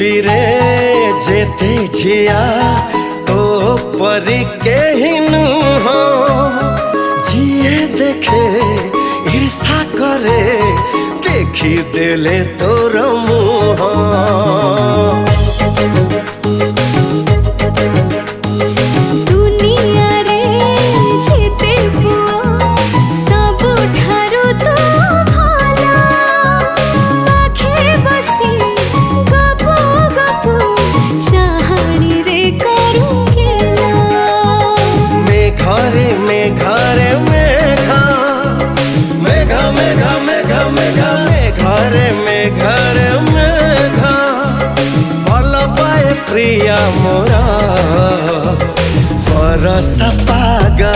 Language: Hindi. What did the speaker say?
पृथिवीरे जेते झिया तो परी के नुह जिए देखे ईर्षा करे देखी देले तोर मुह। प्रिया मोरा बरस पागा।